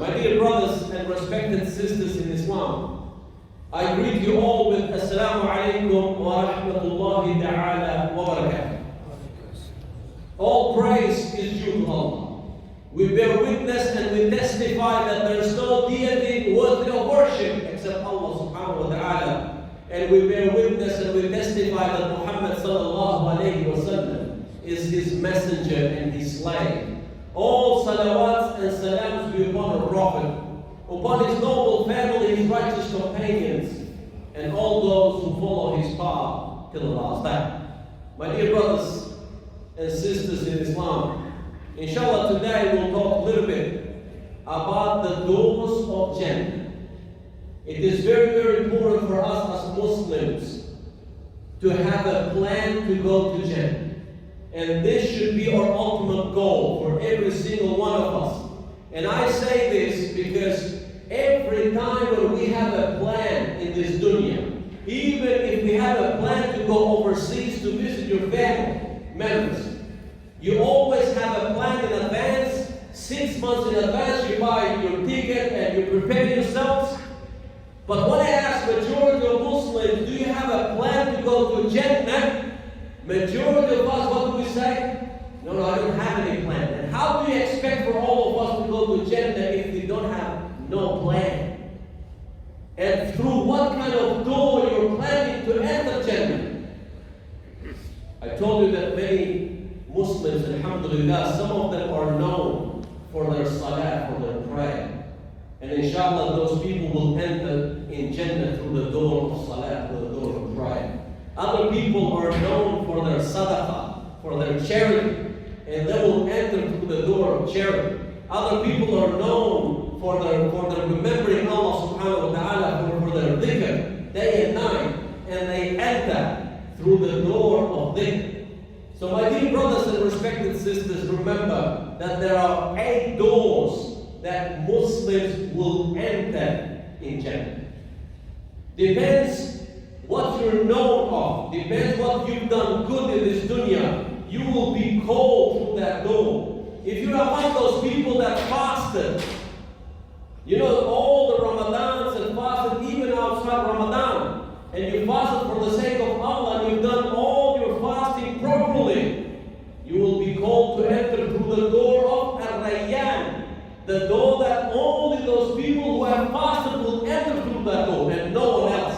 My dear brothers and respected sisters in Islam, I greet you all with Assalamu alaikum wa rahmatullahi ta'ala wa barakatuh. All praise is due to Allah. We bear witness and we testify that there is no deity worthy of worship except Allah subhanahu wa ta'ala. And we bear witness and we testify that Muhammad sallallahu alayhi wa sallam is his messenger and his slave. All salawats and salams be upon the Prophet, upon his noble family, his righteous companions, and all those who follow his path till the last day. My dear brothers and sisters in Islam, inshallah today we'll talk a little bit about the doors of Jannah. It is very, very important for us as Muslims to have a plan to go to Jannah. And this should be our ultimate goal for every single one of us. And I say this because every time when we have a plan in this dunya, even if we have a plan to go overseas to visit your family members, you always have a plan in advance. 6 months in advance you buy your ticket and you prepare yourselves. But when I ask majority of Muslims, do you have a plan to go to Jannah? Majority of us, what do we say? No, I don't have any plan. And how do you expect for all of us to go to Jannah if we don't have no plan? And through what kind of door you're planning to enter Jannah? I told you that many Muslims, alhamdulillah, some of them are known for their salah, for their prayer. And inshallah, those people will enter in Jannah through the door of salah, through the door of prayer. Other people are known for their sadaqah, for their charity, and they will enter through the door of charity. Other people are known for their remembering Allah subhanahu wa ta'ala, for their dhikr, day and night, and they enter through the door of dhikr. So my dear brothers and respected sisters, remember that there are 8 doors that Muslims will enter in Jannah. Depends what you're known of, depends what you've done good in this dunya, you will be called through that door. If you're among those people that fasted, you know, all the Ramadans and fasted even outside Ramadan, and you fasted for the sake of Allah, and you've done all your fasting properly, you will be called to enter through the door of Ar-Rayyan, the door that only those people who have fasted will enter through that door, and no one else.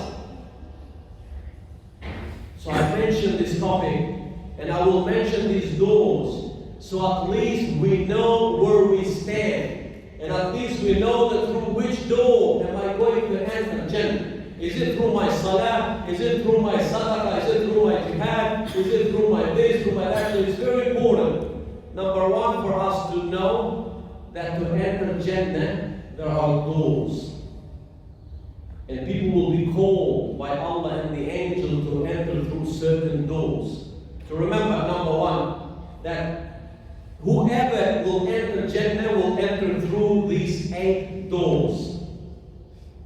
So I mentioned this topic, and I will mention these doors, so at least we know where we stand, and at least we know that through which door am I going to enter Jannah. Is it through my salah? Is it through my sadaqah? Is it through my jihad? Is it through my this, through my that? It's very important. Number one, for us to know that to enter Jannah, there are doors. And people will be called by Allah and the angel to enter through certain doors. So remember, number one, that whoever will enter Jannah will enter through these 8 doors.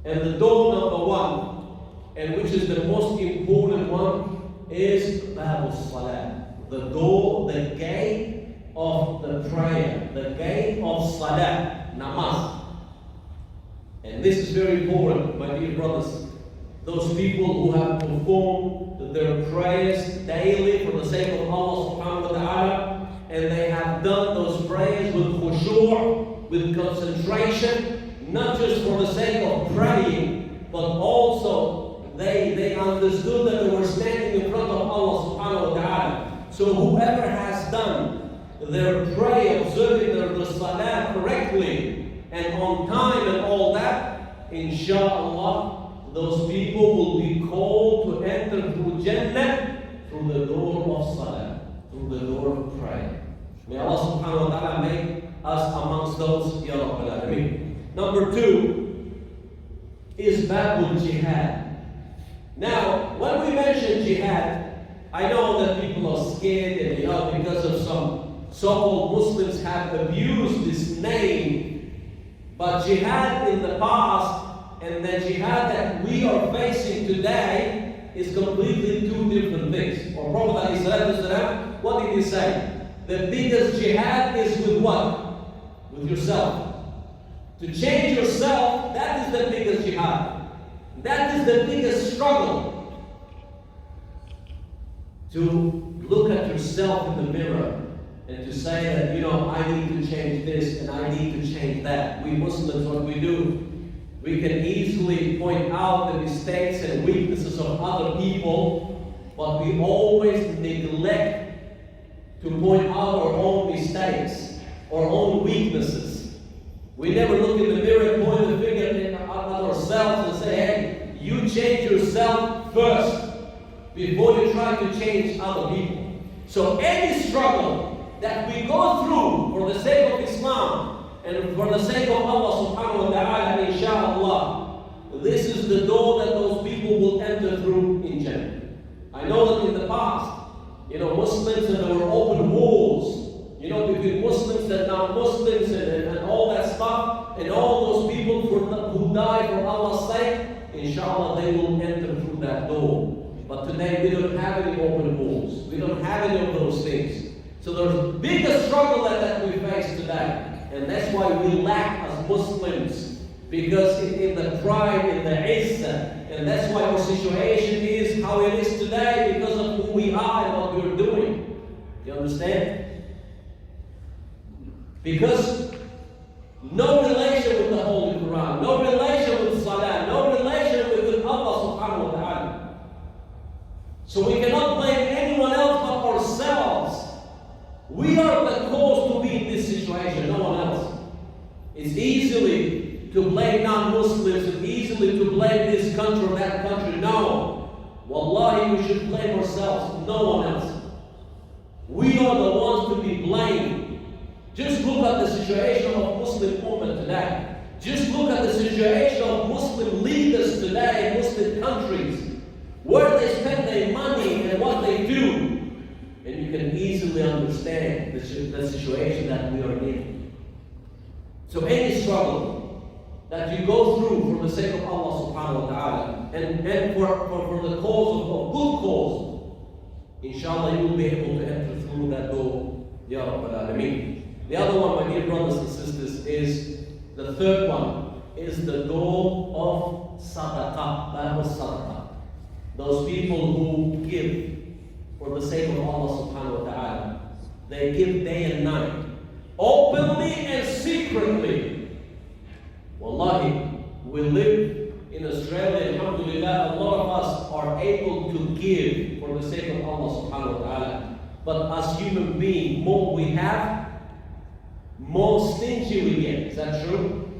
And the door number one, and which is the most important one, is Babu Salah. The door, the gate of the prayer, the gate of Salah, namaz. And this is very important, my dear brothers. Those people who have performed their prayers daily for the sake of Allah subhanahu wa ta'ala, and they have done those prayers with khushu', with concentration, not just for the sake of praying, but also they understood that they were standing in front of Allah subhanahu wa ta'ala. So whoever has done their prayer, observing their salah correctly, and on time and all that, inshallah, those people will be called to enter through Jannah, through the door of salah, through the door of prayer. May Allah subhanahu wa ta'ala make us amongst those, Ya Rabbal Alameen. Number 2 is Babul Jihad. Now, when we mention jihad, I know that people are scared and because of some so-called Muslims have abused this name. But jihad in the past and the jihad that we are facing today is completely 2 different things. Or Prophet ﷺ, what did he say? The biggest jihad is with what? With yourself. To change yourself, that is the biggest jihad. That is the biggest struggle. To look at yourself in the mirror and to say that, I need to change this and I need to change that. We Muslims, what we do, we can easily point out the mistakes and weaknesses of other people, but we always neglect to point out our own mistakes, our own weaknesses. We never look in the mirror and point the finger at ourselves and say, hey, you change yourself first before you try to change other people. So any struggle that we go through for the sake of Islam and for the sake of Allah subhanahu wa ta'ala, inshaAllah, this is the door that those people will enter through in Jannah. I know that in the past, Muslims, and there were open wars, between Muslims and non-Muslims and all that stuff, and all those people who died for Allah's sake, inshallah, they will enter through that door. But today we don't have any open wars. We don't have any of those things. So there's a bigger struggle that we face today. And that's why we lack as Muslims. Because in the pride, in the izzah, and that's why our situation is how it is today, because of who we are and what we're doing. You understand? Because no relation with the Holy Quran, no relation with Salah, no relation with Allah subhanahu wa ta'ala. So we cannot blame anyone else but ourselves. We are the cause to be in this situation, no one else. It's easily to blame non-Muslims and easily to blame this country or that country. No. Wallahi, we should blame ourselves, no one else. We are the ones to be blamed. Just look at the situation of Muslim Ummah today. Just look at the situation of Muslim leaders today in Muslim countries, where they spend their money and what they do. And you can easily understand the situation that we are in. So any struggle that you go through for the sake of Allah subhanahu wa ta'ala and for the cause of good cause, inshallah you will be able to enter through that door. Ya Rabbal Alameen. The other one, my dear brothers and sisters, is the third one, is the door of sadaqah. That was sadaqah. Those people who give for the sake of Allah subhanahu wa ta'ala. They give day and night, openly and secretly. Wallahi, we live in Australia, alhamdulillah, a lot of us are able to give for the sake of Allah subhanahu wa ta'ala. But as human beings, more we have, more stingy we get. Is that true?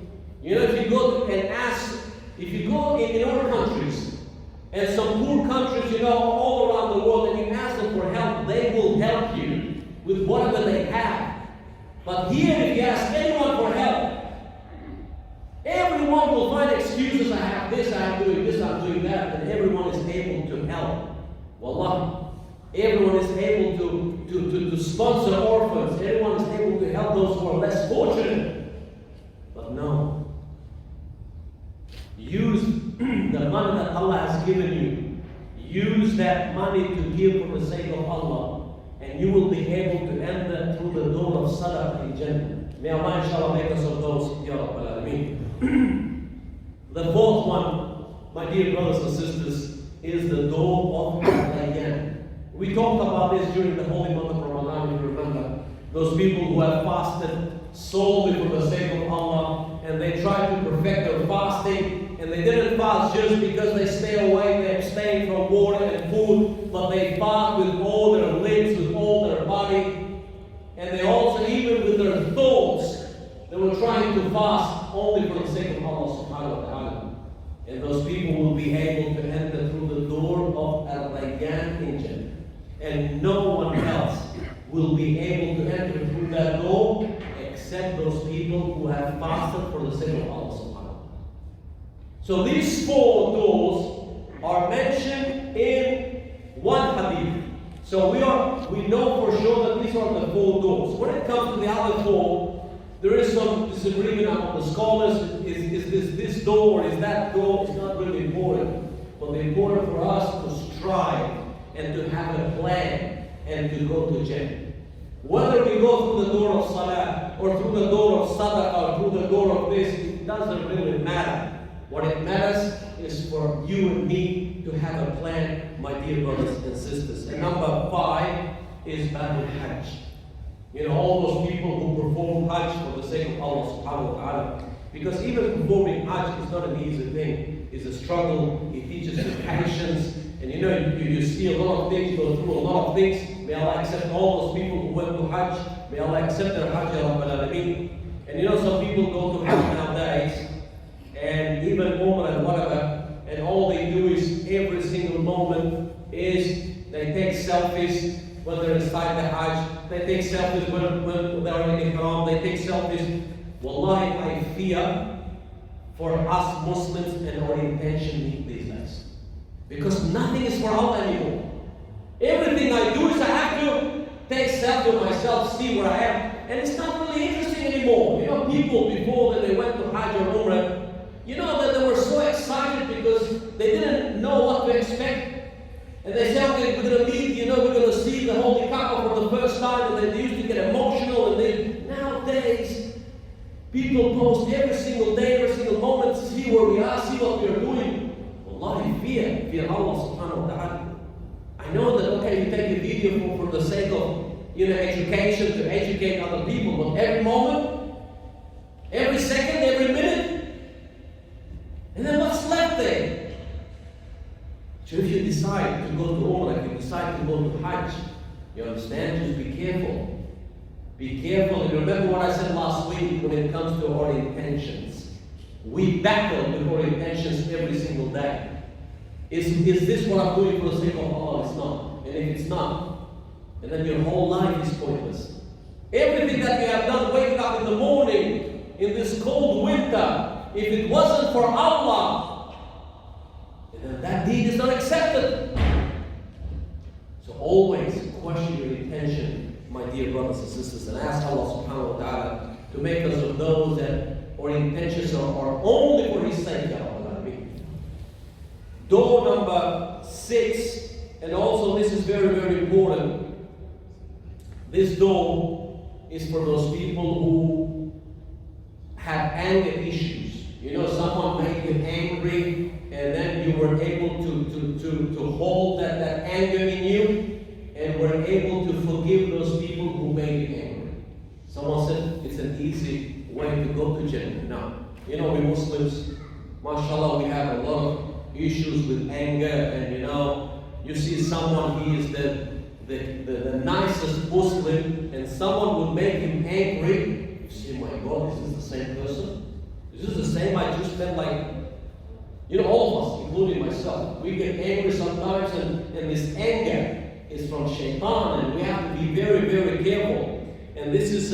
If you go and ask, if you go in other countries, and some poor countries, all around the world, and you ask them for help, they will help you with whatever they have. But here, if you ask anyone for help, everyone will find excuses. I have this, I'm doing this, I'm doing that, and everyone is able to help. Wallah, everyone is able to sponsor orphans. Everyone is able to help those who are less fortunate. But no. Use the money that Allah has given you. Use that money to give for the sake of Allah. And you will be able to enter through the door of sadaqah in Jannah. May Allah inshallah make us of those. Ya Rabbal Alameen. The fourth one, my dear brothers and sisters, is the door of Rayyan. We talked about this during the holy month of Ramadan, if you remember. Those people who have fasted solely for the sake of Allah, and they tried to perfect their fasting, and they didn't fast just because they stay away, they abstain from water and food, but they fast with all their limbs, with all their body, and they also, even with their thoughts, they were trying to fast only for the sake of Allah subhanahu wa ta'ala. And those people will be able to enter through the door of Al-Rayyan in Jannah. And no one else will be able to enter through that door except those people who have fasted for the sake of Allah subhanahu wa ta'ala. So these four doors are mentioned in one hadith. So we know for sure that these are the four doors. When it comes to the other four, there is some disagreement among the scholars. Is this door or is that door? It's not really important. But the important for us to strive and to have a plan and to go to Jannah. Whether we go through the door of salah, or through the door of sadaqah, or through the door of this, it doesn't really matter. What it matters is for you and me to have a plan, my dear brothers and sisters. And number 5 is Babul Hajj. You know, all those people who perform Hajj for the sake of Allah subhanahu wa ta'ala. Because even performing Hajj is not an easy thing. It's a struggle. It teaches you patience. And you know, you see a lot of things, go through a lot of things. May Allah accept all those people who went to Hajj. May Allah accept their Hajj, Ya Rabbal Alameen. And you know, some people go to Hajj nowadays, and even Umrah and whatever, and all they do is every single moment is they take selfies when they're inside the Hajj, they take selfies when they're in Ihram, they take selfies. Wallahi, I fear for us Muslims and our intention these days. Because nothing is for Allah anymore. Everything I do is I have to take selfie of myself, see where I am, and it's not really interesting anymore. You know, people before that they went to Hajj or Umrah, you know that they were so excited because they didn't know what to expect. And they said, okay, we're going to meet, you know, we're going to see the Holy Kaaba for the first time, and they used to get emotional. And then nowadays, people post every single day, every single moment to see where we are, see what we are doing. Wallahi, fear Allah subhanahu wa ta'ala. I know that, okay, you take a video for the sake of, you know, education, to educate other people, but every moment, every second, every minute, and then what's left there? So if you decide to go to Umrah, if you decide to go to Hajj, you understand? Just be careful. Be careful. And remember what I said last week when it comes to our intentions. We battle with our intentions every single day. Is this what I'm doing for the sake of Allah? It's not. And if it's not, and then your whole life is pointless. Everything that you have done, waking up in the morning, in this cold winter, if it wasn't for Allah, then that deed is not accepted. So always question your intention, my dear brothers and sisters, and ask Allah subhanahu wa ta'ala to make us of those that our intentions are only for His sake. Door number 6, and also this is very, very important. This door is for those people who have anger issues. You know, someone made you angry, and then you were able to hold that anger in you, and were able to forgive those people who made you angry. Someone said it's an easy way to go to Jannah. No. You know, we Muslims, mashallah, we have a lot of issues with anger, and you know, you see someone, he is the nicest Muslim, and someone would make him angry. You say, my God, is this the same person? Is this the same? I just felt like, you know, all of us, including myself, we get angry sometimes, and this anger is from shaitan, and we have to be very, very careful. And this is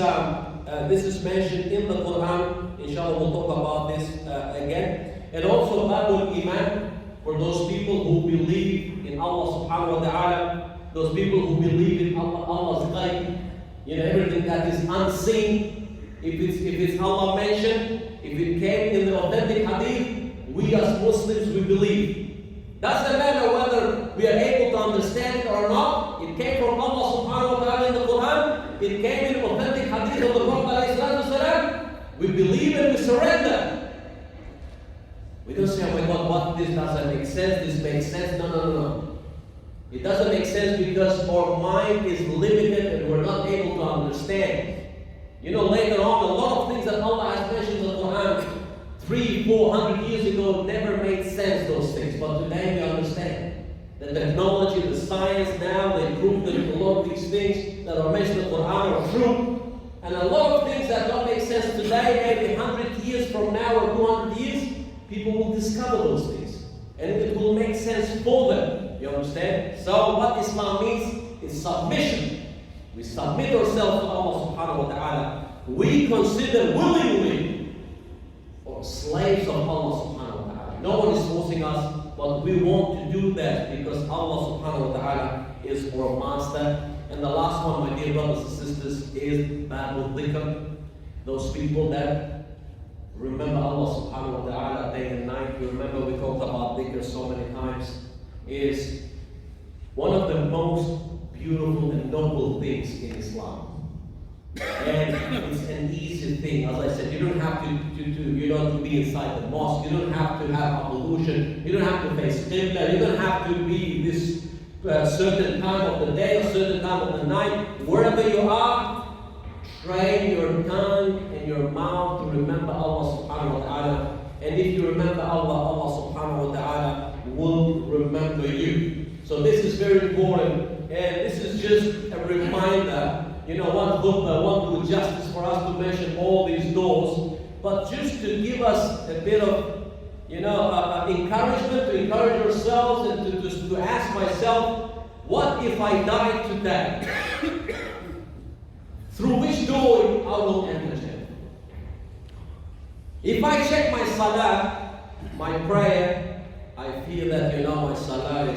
mentioned in the Quran. Inshallah, we'll talk about this again. And also Babul Iman, for those people who believe in Allah subhanahu wa ta'ala, those people who believe in Allah's ghaib, you know, everything that is unseen. If it's Allah mentioned, if it came in the authentic hadith, we as Muslims, we believe. Doesn't matter whether we are able to understand it or not. It came from Allah subhanahu wa ta'ala in the Quran. It came in the authentic hadith of the Prophet ﷺ. We believe and we surrender. We don't say, oh my God, what, this doesn't make sense, this makes sense. No. It doesn't make sense because our mind is limited and we're not able to understand. You know, later on, a lot of things that Allah has mentioned in the Quran 300-400 years ago never made sense, those things. But today we understand. The technology, the science now, they prove that a lot of these things that are mentioned in the Quran are true. And a lot of things that don't make sense today, maybe 100 years from now or 200 years, people will discover those things. And it will make sense for them. You understand? So what Islam means is submission. We submit ourselves to Allah subhanahu wa ta'ala. We consider willingly or slaves of Allah subhanahu wa ta'ala. No one is forcing us, but we want to do that because Allah subhanahu wa ta'ala is our master. And the last one, my dear brothers and sisters, is Babul Dhikr. Those people that remember Allah subhanahu wa ta'ala day and night. You remember we talked about dhikr so many times. Is one of the most beautiful and noble things in Islam. And it's an easy thing. As I said, you don't have to be inside the mosque. You don't have to have ablution. You don't have to face Qibla. You don't have to be this certain time of the day or certain time of the night. Wherever you are, train your tongue and your mouth to remember Allah subhanahu wa ta'ala. And if you remember Allah, Allah subhanahu wa ta'ala will remember you. So this is very important. And this is just a reminder. You know, one khutbah won't do justice for us to mention all these doors, but just to give us a bit of, encouragement, to encourage ourselves and to ask myself, what if I died today? Through which door I will enter Jannah? If I check my salah, my prayer, I feel that, my salah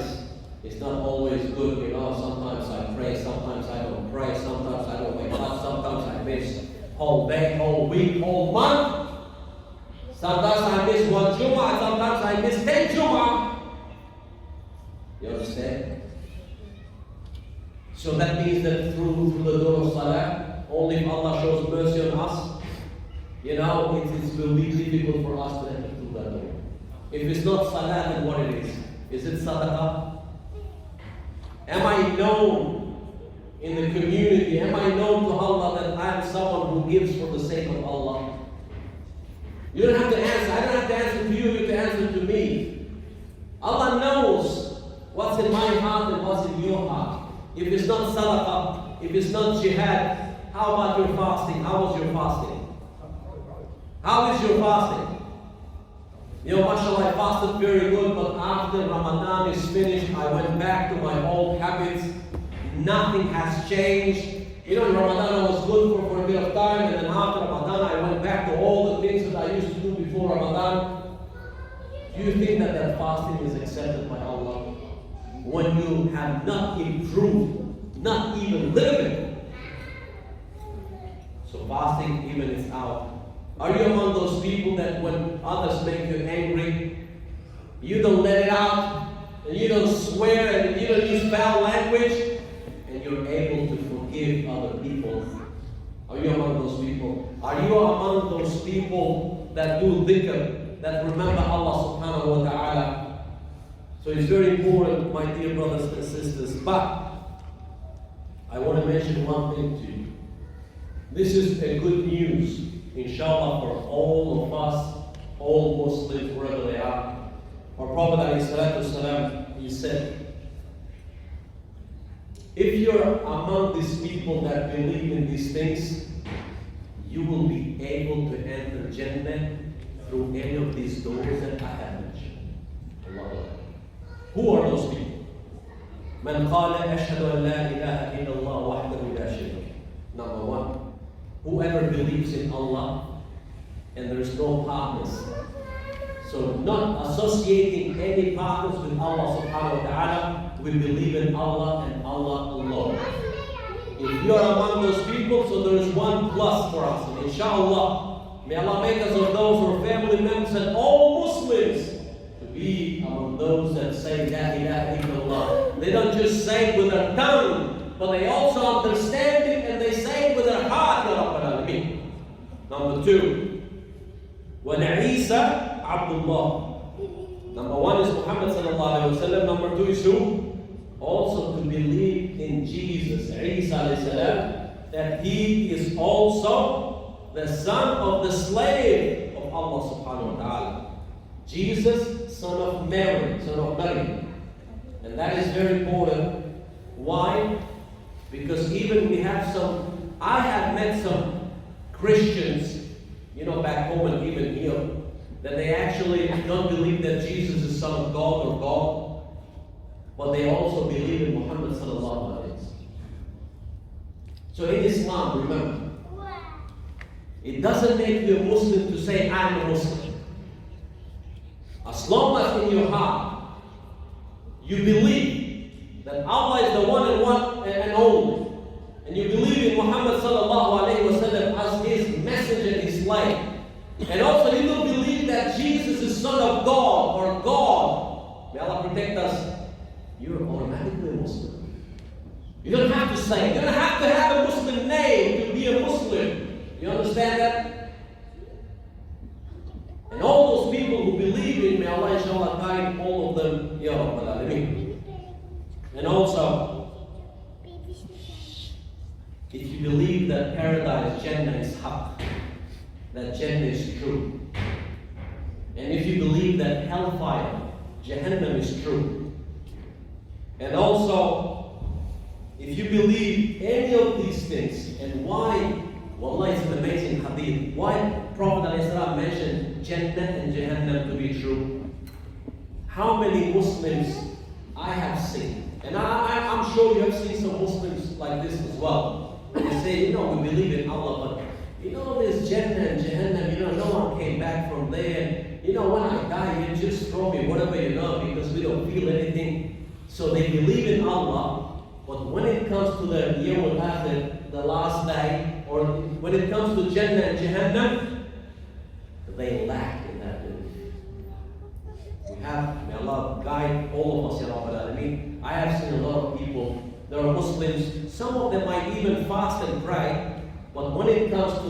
is not always good, sometimes I pray, sometimes I don't pray, sometimes I don't wake up, sometimes I miss whole day, whole week, whole month. Sometimes I miss one Jumu'ah, sometimes I miss 10 Jumu'ah. You understand? So that means that through the door of Salah, only if Allah shows mercy on us, it will be difficult for us to enter through that door. If it's not Salah, then what it is? Is it Sadaqah? Am I known in the community? Am I known to Allah that I am someone who gives for the sake of Allah? You don't have to answer. I don't have to answer to you. You have to answer to me. Allah knows what's in my heart and what's in your heart. If it's not sadaqah, if it's not jihad, how about your fasting? How was your fasting? How is your fasting? Mashallah, I fasted very good, but after Ramadan is finished, I went back to my old habits. Nothing has changed. In Ramadan I was good for a bit of time, and then after Ramadan I went back to all the things that I used to do before Ramadan. Do you think that fasting is accepted by Allah? When you have not improved, not even a little bit. So fasting even is out. Are you among those people that when others make you angry, you don't let it out, and you don't swear, and you don't use foul language, and you're able to forgive other people? Are you among those people? Are you among those people that do dhikr, that remember Allah subhanahu wa ta'ala? So it's very important, my dear brothers and sisters. But I want to mention one thing to you. This is a good news, inshallah, for all of us, all Muslims, wherever they are. Our Prophet ﷺ, he said, if you're among these people that believe in these things, you will be able to enter Jannah through any of these doors that I have mentioned. Allah. Who are those people? من قال أشهد أن لا إله إلا الله وحده لا شريك له. Number one, whoever believes in Allah and there is no partners. So not associating any partners with Allah subhanahu wa ta'ala, we believe in Allah and Allah alone. If you are among those people, so there is one plus for us. And inshallah, may Allah make us of those who are family members and all Muslims to be among those that say La ilaha illallah. They don't just say it with their tongue, but they also understand it and they say it with their heart. Ya Rabbal Alameen. Number two, وَنَعِيسَ Abdullah. Number one is Muhammad sallallahu alayhi wa sallam. Number two is who? Also to believe in Jesus, Isa alayhi salam, that he is also the son of the slave of Allah subhanahu wa ta'ala. Jesus, son of Mary, son of Mary. And that is very important. Why? Because even we have I have met some Christians, back home and even here, that they actually don't believe that Jesus is son of God or God, but they also believe in Muhammad sallallahu alaihi wasallam. So in Islam, remember, it doesn't make you a Muslim to say, I'm a Muslim. As long as in your heart you believe that Allah is the one and only, and you believe in Muhammad sallallahu alaihi wasallam as his messenger in his life, and also you don't believe that Jesus is son of God or God, may Allah protect us, you're automatically a Muslim. You don't have to say, you don't have to have a Muslim name to be a Muslim. You understand that? And all those people who believe in, may Allah inshallah guide all of them, Ya Rabbal Alameen. And also, if you believe that paradise, Jannah is haq, that Jannah is true, and if you believe that hellfire, Jahannam is true, and also, if you believe any of these things, and why, wallah, it's an amazing hadith, why Prophet ﷺ mentioned Jannah and Jahannam to be true? How many Muslims I have seen, and I'm sure you have seen some Muslims like this as well. They say, we believe in Allah, but there's Jannah and Jahannam, no one came back from there. When I die, you just throw me whatever because we don't feel anything. So they believe in Allah, but when it comes to the Yawm al-Akhir, the last day, or when it comes to Jannah and Jahannam, they lack in that belief. We have, may Allah guide all of us, Ya Rabbal Alameen. I have seen a lot of people, there are Muslims, some of them might even fast and pray, but when it comes to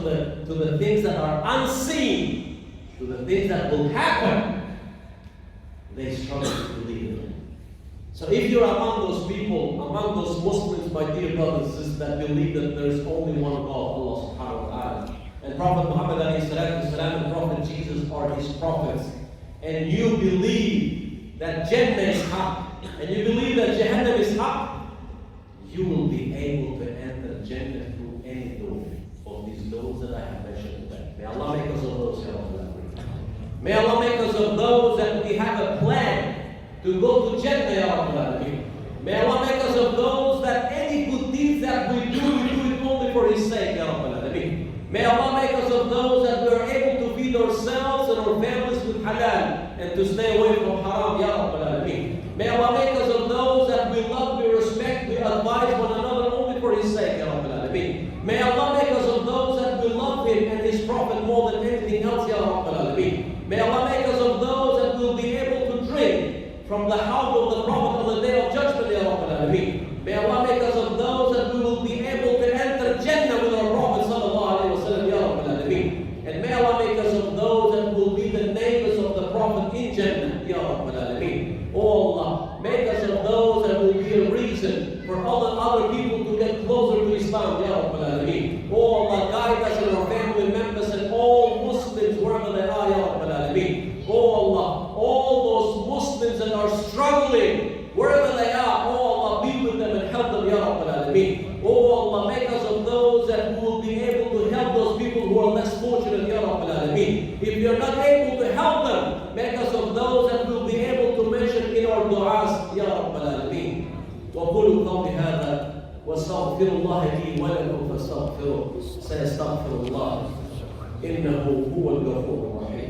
the things that are unseen, to the things that will happen, they struggle to believe in it. So if you're among those people, among those Muslims, my dear brothers and sisters, that believe that there is only one God, Allah subhanahu wa ta'ala, and Prophet Muhammad alayhi salatu wasalam and Prophet Jesus are his prophets, and you believe that Jannah is haq, and you believe that Jahannam is haq, you will be able to enter Jannah through any door of these doors that I have mentioned today. May Allah make us of those, Ya Rabbal Alameen. May Allah make us of those that we have a plan to go to Jannah, Ya Rabbal Alameen. May Allah make us of those that any good deeds that we do it only for His sake, Ya Rabbal Alameen. May Allah make us of those that we are able to feed ourselves and our families with halal and to stay away from haram, Ya Rabbal Alameen. May Allah make us of those that we love, we respect, we advise one another only for His sake, Ya Rabbal Alameen. May Allah make us of those that we love Him and His Prophet more than anything else, Ya Rabbal Alameen. May Allah make us of those that will be able to drink from the house of the Prophet on the Day of Judgment, Ya Rabbal Alameen. May Allah make us of those that we will be able to enter Jannah with our Prophet sallallahu alayhi wa sallam, Ya Rabbal Alameen. And may Allah make us of those that will be the neighbors of the Prophet in Jannah, Ya Rabbal Alameen. Oh Allah, make us of those that will be a reason for other people to get closer to Islam, Ya Rabbal Alameen. Oh Allah, guide us and our family members and all Muslims wherever they are, Ya Rabbal Alameen. Oh Allah, all those Muslims that are struggling wherever they are, oh Allah, be with them and help them, Ya Rabbal Alameen. Oh Allah, make us of those that will be able to help those people who are less fortunate, Ya Rabbal Alameen. If you're not able to help them, make us of those that will be able to mention in our du'as, Ya Rabbal Alameen. وقولوا قولي هذا واستغفر الله لي ولكم فاستغفروه سيستغفر الله إنه هو الغفور الرحيم.